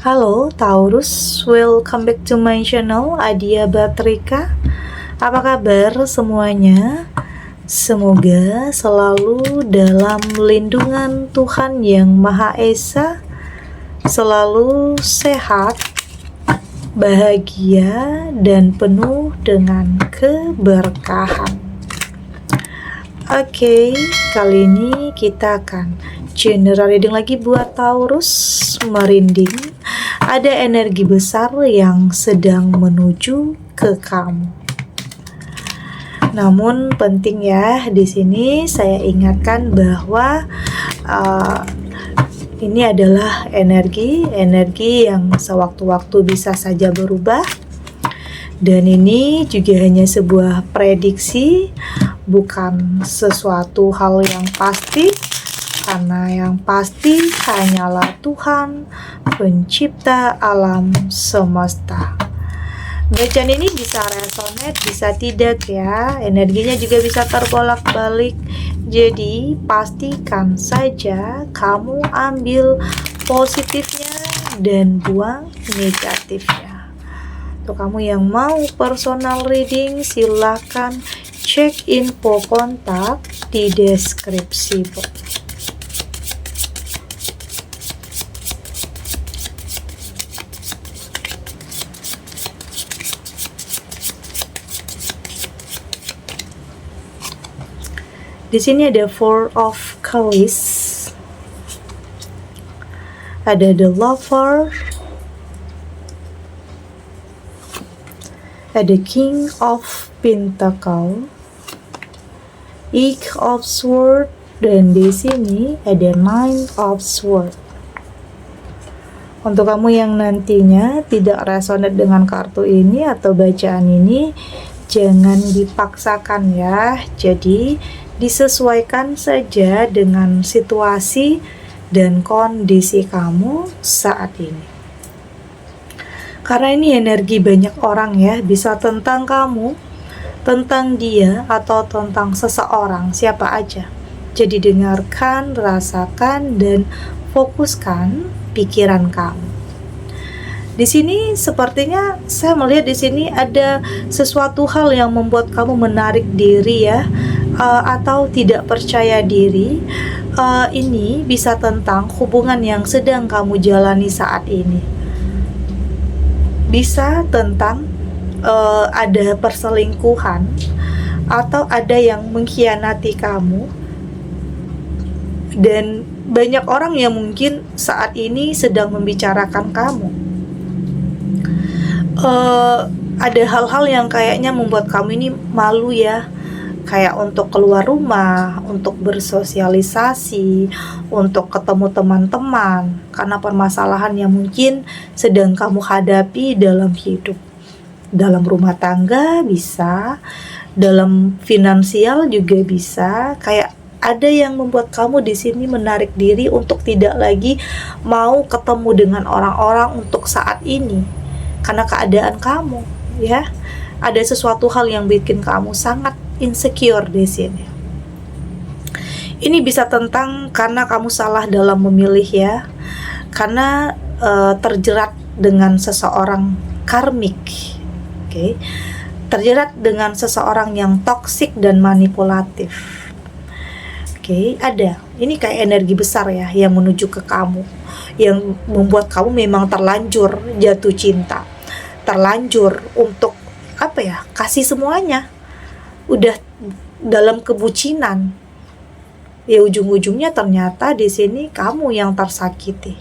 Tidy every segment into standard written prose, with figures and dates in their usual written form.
Halo Taurus, welcome back to my channel Adia Batrika. Apa kabar semuanya? Semoga selalu dalam lindungan Tuhan Yang Maha Esa, selalu sehat, bahagia, dan penuh dengan keberkahan. Oke, kali ini kita akan general reading lagi buat Taurus. Merinding, ada energi besar yang sedang menuju ke kamu. Namun penting ya, di sini saya ingatkan bahwa ini adalah energi yang sewaktu-waktu bisa saja berubah. Dan ini juga hanya sebuah prediksi, bukan sesuatu hal yang pasti, karena yang pasti hanyalah Tuhan, pencipta alam semesta. Bacaan ini bisa resonate, bisa tidak ya. Energinya juga bisa terbolak-balik. Jadi pastikan saja kamu ambil positifnya dan buang negatifnya. Untuk kamu yang mau personal reading, silakan cek info kontak di deskripsi box. Di sini ada Four of Cups, ada The Lover, ada King of Pentacle, Eight of Swords, dan di sini ada Nine of Swords. Untuk kamu yang nantinya tidak resonate dengan kartu ini atau bacaan ini, jangan dipaksakan ya. Jadi disesuaikan saja dengan situasi dan kondisi kamu saat ini. Karena ini energi banyak orang ya, bisa tentang kamu, tentang dia, atau tentang seseorang, siapa aja. Jadi dengarkan, rasakan, dan fokuskan pikiran kamu. Di sini sepertinya saya melihat di sini ada sesuatu hal yang membuat kamu menarik diri ya, atau tidak percaya diri. Ini bisa tentang hubungan yang sedang kamu jalani saat ini. Bisa tentang ada perselingkuhan atau ada yang mengkhianati kamu, dan banyak orang yang mungkin saat ini sedang membicarakan kamu. Ada hal-hal yang kayaknya membuat kamu ini malu ya, kayak untuk keluar rumah, untuk bersosialisasi, untuk ketemu teman-teman, karena permasalahan yang mungkin sedang kamu hadapi dalam hidup. Dalam rumah tangga bisa, dalam finansial juga bisa. Kayak ada yang membuat kamu di sini menarik diri untuk tidak lagi mau ketemu dengan orang-orang untuk saat ini, karena keadaan kamu ya. Ada sesuatu hal yang bikin kamu sangat insecure di sini. Ini bisa tentang karena kamu salah dalam memilih ya, karena terjerat dengan seseorang karmik. Oke. Terjerat dengan seseorang yang toksik dan manipulatif. Oke, ada. Ini kayak energi besar ya yang menuju ke kamu, yang membuat kamu memang terlanjur jatuh cinta, terlanjur untuk kasih semuanya, udah dalam kebucinan. Ya ujung-ujungnya ternyata di sini kamu yang tersakiti.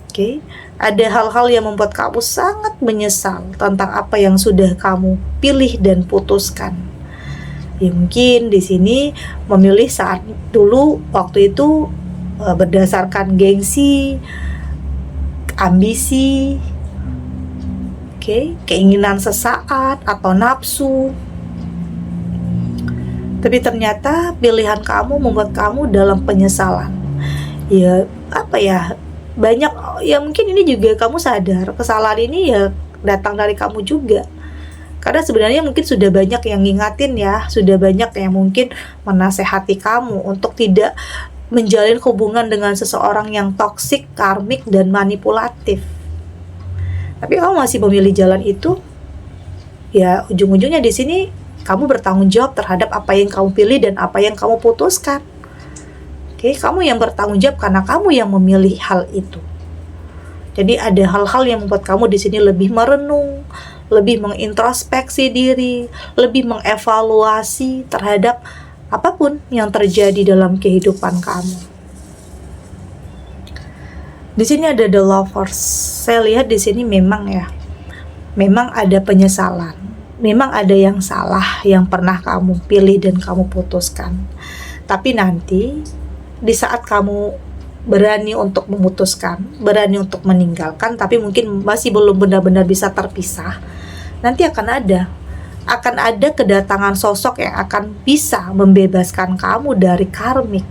Oke, ada hal-hal yang membuat kamu sangat menyesal tentang apa yang sudah kamu pilih dan putuskan. Ya mungkin di sini memilih saat dulu waktu itu berdasarkan gengsi, ambisi, keinginan sesaat atau nafsu. Tapi ternyata pilihan kamu membuat kamu dalam penyesalan. Ya banyak ya, mungkin ini juga kamu sadar kesalahan ini ya datang dari kamu juga. Karena sebenarnya mungkin sudah banyak yang ngingatin ya, sudah banyak yang mungkin menasehati kamu untuk tidak menjalin hubungan dengan seseorang yang toksik, karmik, dan manipulatif. Tapi kamu masih memilih jalan itu, ya ujung-ujungnya di sini kamu bertanggung jawab terhadap apa yang kamu pilih dan apa yang kamu putuskan. Oke, kamu yang bertanggung jawab karena kamu yang memilih hal itu. Jadi ada hal-hal yang membuat kamu di sini lebih merenung, lebih mengintrospeksi diri, lebih mengevaluasi terhadap apapun yang terjadi dalam kehidupan kamu. Di sini ada the lovers. Saya lihat di sini memang ada penyesalan. Memang ada yang salah yang pernah kamu pilih dan kamu putuskan. Tapi nanti di saat kamu berani untuk memutuskan, berani untuk meninggalkan, tapi mungkin masih belum benar-benar bisa terpisah, nanti akan ada kedatangan sosok yang akan bisa membebaskan kamu dari karmik.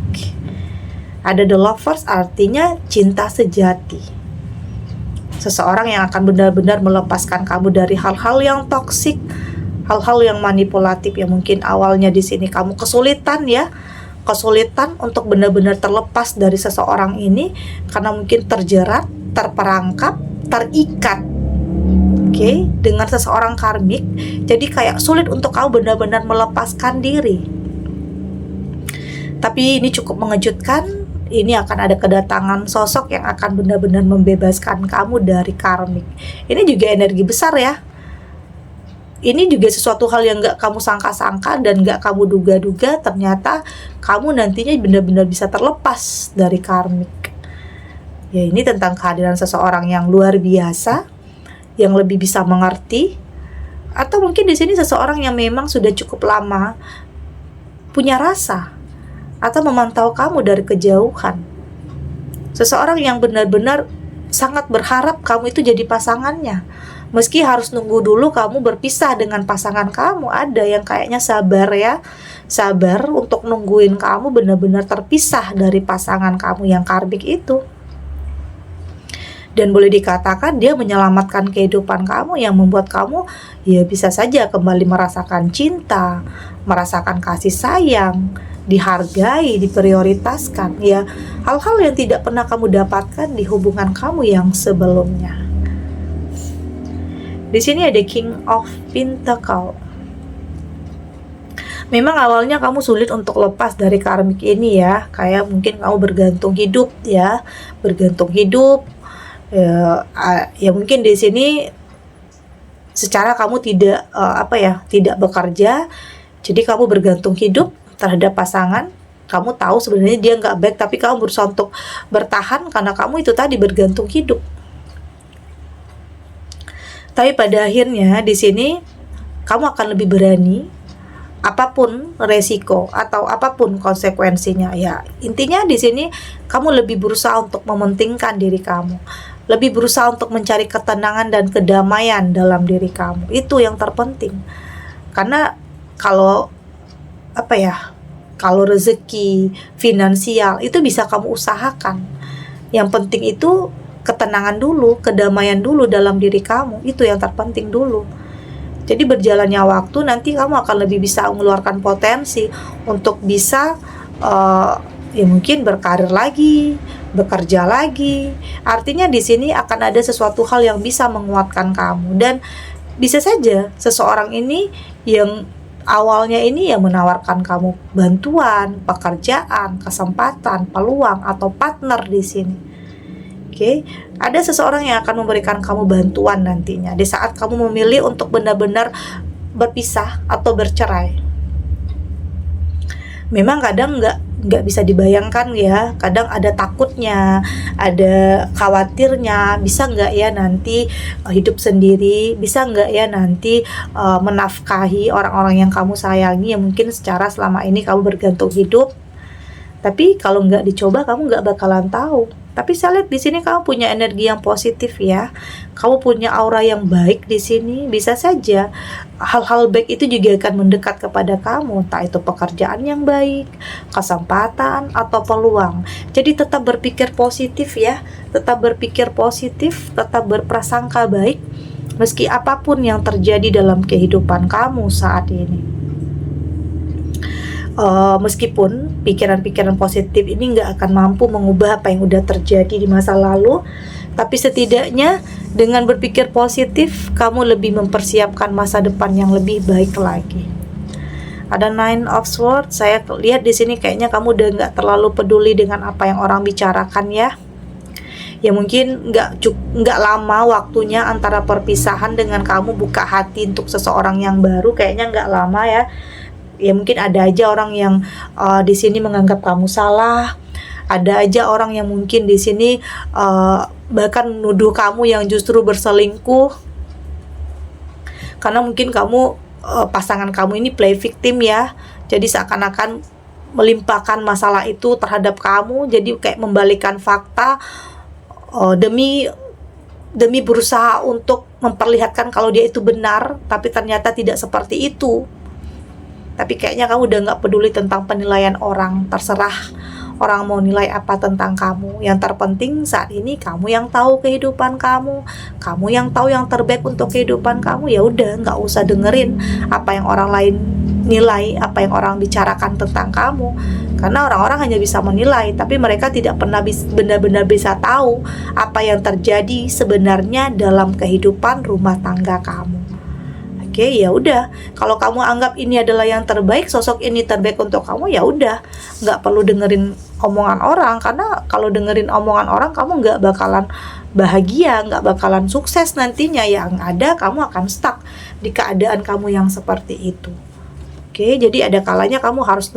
Ada the lovers, artinya cinta sejati. Seseorang yang akan benar-benar melepaskan kamu dari hal-hal yang toksik, hal-hal yang manipulatif yang mungkin awalnya di sini kamu kesulitan untuk benar-benar terlepas dari seseorang ini karena mungkin terjerat, terperangkap, terikat, dengan seseorang karmik. Jadi kayak sulit untuk kamu benar-benar melepaskan diri. Tapi ini cukup mengejutkan. Ini akan ada kedatangan sosok yang akan benar-benar membebaskan kamu dari karmik. Ini juga energi besar ya. Ini juga sesuatu hal yang gak kamu sangka-sangka dan gak kamu duga-duga, ternyata kamu nantinya benar-benar bisa terlepas dari karmik. Ya, ini tentang kehadiran seseorang yang luar biasa, yang lebih bisa mengerti, atau mungkin di sini seseorang yang memang sudah cukup lama punya rasa atau memantau kamu dari kejauhan. Seseorang yang benar-benar sangat berharap kamu itu jadi pasangannya. Meski harus nunggu dulu kamu berpisah dengan pasangan kamu. Ada yang kayaknya sabar untuk nungguin kamu benar-benar terpisah dari pasangan kamu yang karmik itu. Dan boleh dikatakan dia menyelamatkan kehidupan kamu, yang membuat kamu ya bisa saja kembali merasakan cinta, merasakan kasih sayang, dihargai, diprioritaskan. Ya, hal-hal yang tidak pernah kamu dapatkan di hubungan kamu yang sebelumnya. Di sini ada King of Pentacles. Memang awalnya kamu sulit untuk lepas dari karmik ini ya, kayak mungkin kamu bergantung hidup. Ya mungkin di sini secara kamu tidak bekerja, jadi kamu bergantung hidup terhadap pasangan. Kamu tahu sebenarnya dia nggak baik, tapi kamu berusaha untuk bertahan karena kamu itu tadi bergantung hidup. Tapi pada akhirnya di sini kamu akan lebih berani, apapun resiko atau apapun konsekuensinya. Ya, intinya di sini kamu lebih berusaha untuk mementingkan diri kamu, lebih berusaha untuk mencari ketenangan dan kedamaian dalam diri kamu. Itu yang terpenting. Karena kalau rezeki finansial itu bisa kamu usahakan. Yang penting itu ketenangan dulu, kedamaian dulu dalam diri kamu. Itu yang terpenting dulu. Jadi berjalannya waktu nanti kamu akan lebih bisa mengeluarkan potensi untuk bisa mungkin berkarir lagi, bekerja lagi. Artinya di sini akan ada sesuatu hal yang bisa menguatkan kamu, dan bisa saja seseorang ini yang awalnya ini yang menawarkan kamu bantuan, pekerjaan, kesempatan, peluang atau partner di sini. Ada seseorang yang akan memberikan kamu bantuan nantinya di saat kamu memilih untuk benar-benar berpisah atau bercerai. Memang kadang nggak bisa dibayangkan ya, kadang ada takutnya, ada khawatirnya, bisa nggak ya nanti hidup sendiri, bisa nggak ya nanti menafkahi orang-orang yang kamu sayangi, yang mungkin secara selama ini kamu bergantung hidup. Tapi kalau nggak dicoba kamu nggak bakalan tahu. Tapi saya lihat di sini kamu punya energi yang positif ya. Kamu punya aura yang baik di sini. Bisa saja hal-hal baik itu juga akan mendekat kepada kamu. Entah itu pekerjaan yang baik, kesempatan, atau peluang. Jadi tetap berpikir positif ya. Tetap berpikir positif, tetap berprasangka baik. Meski apapun yang terjadi dalam kehidupan kamu saat ini. Meskipun pikiran-pikiran positif ini nggak akan mampu mengubah apa yang udah terjadi di masa lalu, tapi setidaknya dengan berpikir positif, kamu lebih mempersiapkan masa depan yang lebih baik lagi. Ada Nine of Swords, saya lihat di sini kayaknya kamu udah nggak terlalu peduli dengan apa yang orang bicarakan ya. Ya mungkin nggak lama waktunya antara perpisahan dengan kamu buka hati untuk seseorang yang baru, kayaknya nggak lama ya. Ya mungkin ada aja orang yang di sini menganggap kamu salah, ada aja orang yang mungkin di sini bahkan menuduh kamu yang justru berselingkuh, karena mungkin kamu pasangan kamu ini play victim ya, jadi seakan-akan melimpahkan masalah itu terhadap kamu, jadi kayak membalikkan fakta demi berusaha untuk memperlihatkan kalau dia itu benar, tapi ternyata tidak seperti itu. Tapi kayaknya kamu udah gak peduli tentang penilaian orang, terserah orang mau nilai apa tentang kamu. Yang terpenting saat ini kamu yang tahu kehidupan kamu yang tahu yang terbaik untuk kehidupan kamu. Ya udah, gak usah dengerin apa yang orang lain nilai, apa yang orang bicarakan tentang kamu, karena orang-orang hanya bisa menilai, tapi mereka tidak pernah benar-benar bisa tahu apa yang terjadi sebenarnya dalam kehidupan rumah tangga kamu. Oke, ya udah. Kalau kamu anggap ini adalah yang terbaik, sosok ini terbaik untuk kamu, ya udah, nggak perlu dengerin omongan orang. Karena kalau dengerin omongan orang, kamu nggak bakalan bahagia, nggak bakalan sukses nantinya. Yang ada kamu akan stuck di keadaan kamu yang seperti itu. Oke, jadi ada kalanya kamu harus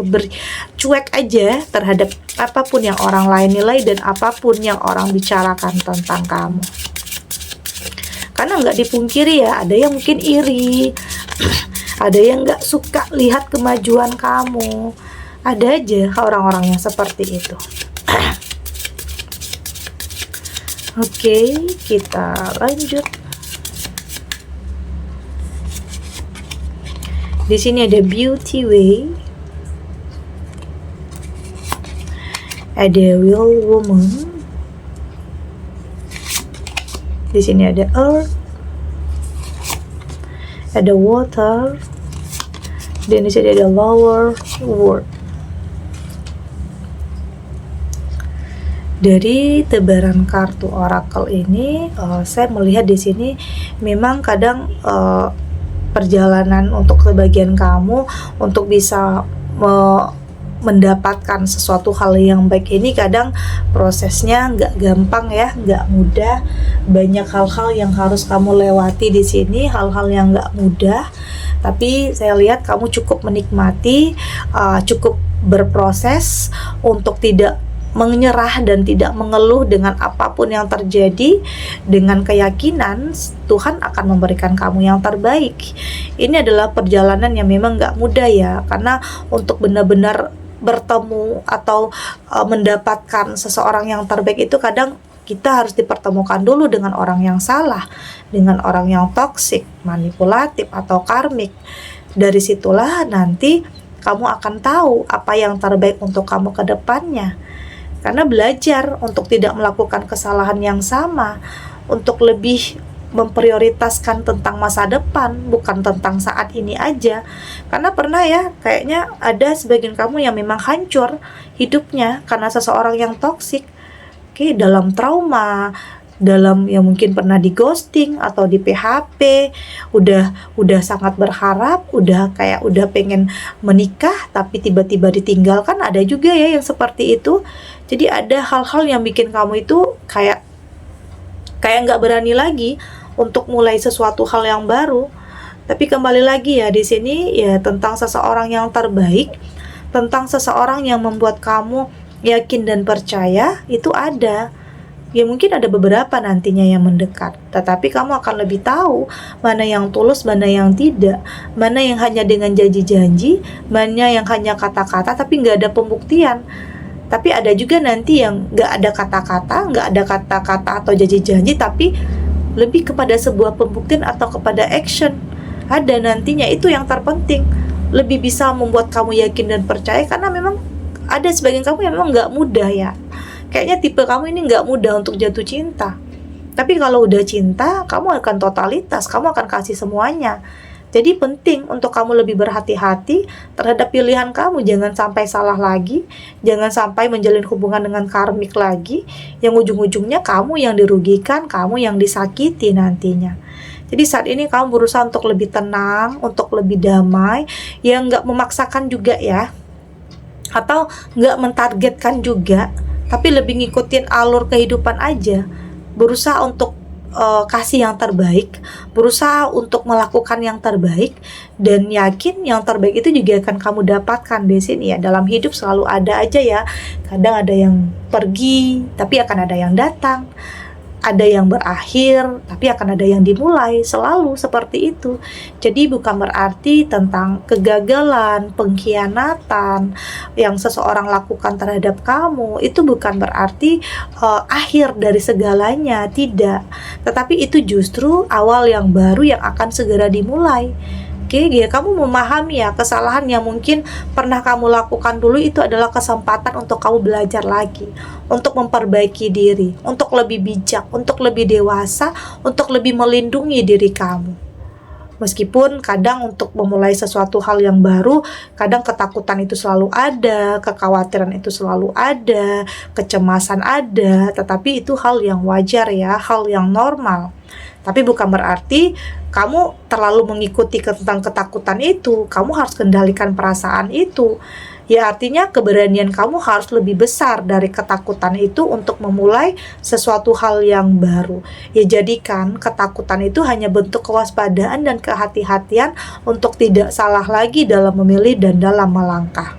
cuek aja terhadap apapun yang orang lain nilai dan apapun yang orang bicarakan tentang kamu. Karena nggak dipungkiri ya, ada yang mungkin iri, ada yang nggak suka lihat kemajuan kamu, ada aja orang-orang yang seperti itu. Oke, kita lanjut. Di sini ada Beauty Way, ada Will Woman. Di sini ada Earth, ada Water, dan di sini ada Lower World. Dari tebaran kartu oracle ini, saya melihat di sini memang kadang perjalanan untuk sebagian kamu untuk bisa mendapatkan sesuatu hal yang baik ini kadang prosesnya nggak gampang ya, nggak mudah. Banyak hal-hal yang harus kamu lewati di sini, hal-hal yang nggak mudah. Tapi saya lihat kamu cukup menikmati, cukup berproses untuk tidak menyerah dan tidak mengeluh dengan apapun yang terjadi, dengan keyakinan Tuhan akan memberikan kamu yang terbaik. Ini adalah perjalanan yang memang nggak mudah ya, karena untuk benar-benar bertemu atau mendapatkan seseorang yang terbaik itu kadang kita harus dipertemukan dulu dengan orang yang salah, dengan orang yang toksik, manipulatif atau karmik. Dari situlah nanti kamu akan tahu apa yang terbaik untuk kamu ke depannya. Karena belajar untuk tidak melakukan kesalahan yang sama, untuk lebih memprioritaskan tentang masa depan, bukan tentang saat ini aja. Karena pernah ya, kayaknya ada sebagian kamu yang memang hancur hidupnya karena seseorang yang toksik. Oke, dalam trauma, dalam yang mungkin pernah di ghosting atau di PHP, udah sangat berharap, udah pengen menikah tapi tiba-tiba ditinggalkan, ada juga ya yang seperti itu. Jadi ada hal-hal yang bikin kamu itu kayak nggak berani lagi untuk mulai sesuatu hal yang baru. Tapi kembali lagi ya, di sini ya tentang seseorang yang terbaik, tentang seseorang yang membuat kamu yakin dan percaya, itu ada. Ya mungkin ada beberapa nantinya yang mendekat, tetapi kamu akan lebih tahu mana yang tulus, mana yang tidak, mana yang hanya dengan janji-janji, mana yang hanya kata-kata tapi nggak ada pembuktian. Tapi ada juga nanti yang nggak ada kata-kata atau janji-janji, tapi lebih kepada sebuah pembuktian atau kepada action. Ada nantinya, itu yang terpenting, lebih bisa membuat kamu yakin dan percaya. Karena memang ada sebagian kamu yang memang nggak mudah ya, kayaknya tipe kamu ini nggak mudah untuk jatuh cinta. Tapi kalau udah cinta, kamu akan totalitas, kamu akan kasih semuanya. Jadi penting untuk kamu lebih berhati-hati terhadap pilihan kamu. Jangan sampai salah lagi, jangan sampai menjalin hubungan dengan karmik lagi, yang ujung-ujungnya kamu yang dirugikan, kamu yang disakiti nantinya. Jadi saat ini kamu berusaha untuk lebih tenang, untuk lebih damai, yang nggak memaksakan juga ya, atau nggak mentargetkan juga, tapi lebih ngikutin alur kehidupan aja. Berusaha untuk kasih yang terbaik, berusaha untuk melakukan yang terbaik, dan yakin yang terbaik itu juga akan kamu dapatkan di sini ya. Dalam hidup selalu ada aja ya, kadang ada yang pergi tapi akan ada yang datang, ada yang berakhir tapi akan ada yang dimulai, selalu seperti itu. Jadi bukan berarti tentang kegagalan, pengkhianatan yang seseorang lakukan terhadap kamu itu bukan berarti akhir dari segalanya, tidak. Tetapi itu justru awal yang baru yang akan segera dimulai. Oke, ya kamu memahami ya, kesalahan yang mungkin pernah kamu lakukan dulu itu adalah kesempatan untuk kamu belajar lagi, untuk memperbaiki diri, untuk lebih bijak, untuk lebih dewasa, untuk lebih melindungi diri kamu. Meskipun kadang untuk memulai sesuatu hal yang baru, kadang ketakutan itu selalu ada, kekhawatiran itu selalu ada, kecemasan ada, tetapi itu hal yang wajar ya, hal yang normal. Tapi bukan berarti kamu terlalu mengikuti tentang ketakutan itu, kamu harus kendalikan perasaan itu. Ya artinya keberanian kamu harus lebih besar dari ketakutan itu untuk memulai sesuatu hal yang baru. Ya jadikan ketakutan itu hanya bentuk kewaspadaan dan kehati-hatian untuk tidak salah lagi dalam memilih dan dalam melangkah.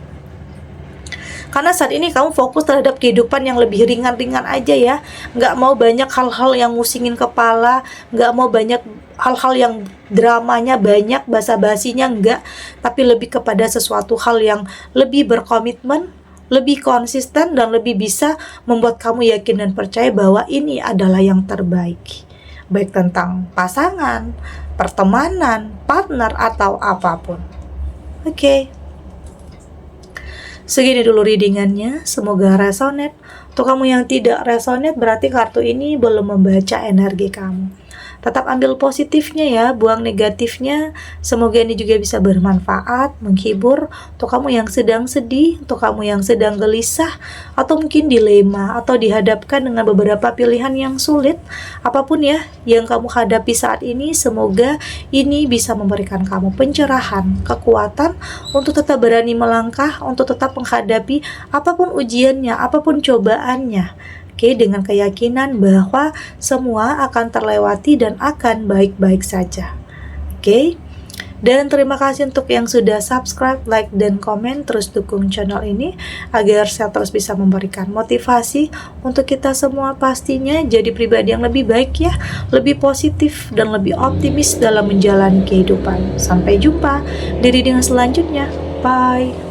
Karena saat ini kamu fokus terhadap kehidupan yang lebih ringan-ringan aja ya. Nggak mau banyak hal-hal yang musingin kepala, nggak mau banyak hal-hal yang dramanya banyak, basa-basinya enggak, tapi lebih kepada sesuatu hal yang lebih berkomitmen, lebih konsisten, dan lebih bisa membuat kamu yakin dan percaya bahwa ini adalah yang terbaik. Baik tentang pasangan, pertemanan, partner, atau apapun. Oke. Segini dulu readingannya, semoga resonate. Untuk kamu yang tidak resonate berarti kartu ini belum membaca energi kamu. Tetap ambil positifnya ya, buang negatifnya. Semoga ini juga bisa bermanfaat, menghibur untuk kamu yang sedang sedih, untuk kamu yang sedang gelisah, atau mungkin dilema, atau dihadapkan dengan beberapa pilihan yang sulit. Apapun ya yang kamu hadapi saat ini, semoga ini bisa memberikan kamu pencerahan, kekuatan untuk tetap berani melangkah, untuk tetap menghadapi apapun ujiannya, apapun cobaannya. Oke, dengan keyakinan bahwa semua akan terlewati dan akan baik-baik saja. Oke, dan terima kasih untuk yang sudah subscribe, like, dan komen. Terus dukung channel ini agar saya terus bisa memberikan motivasi untuk kita semua pastinya jadi pribadi yang lebih baik ya, lebih positif dan lebih optimis dalam menjalani kehidupan. Sampai jumpa di reading selanjutnya. Bye.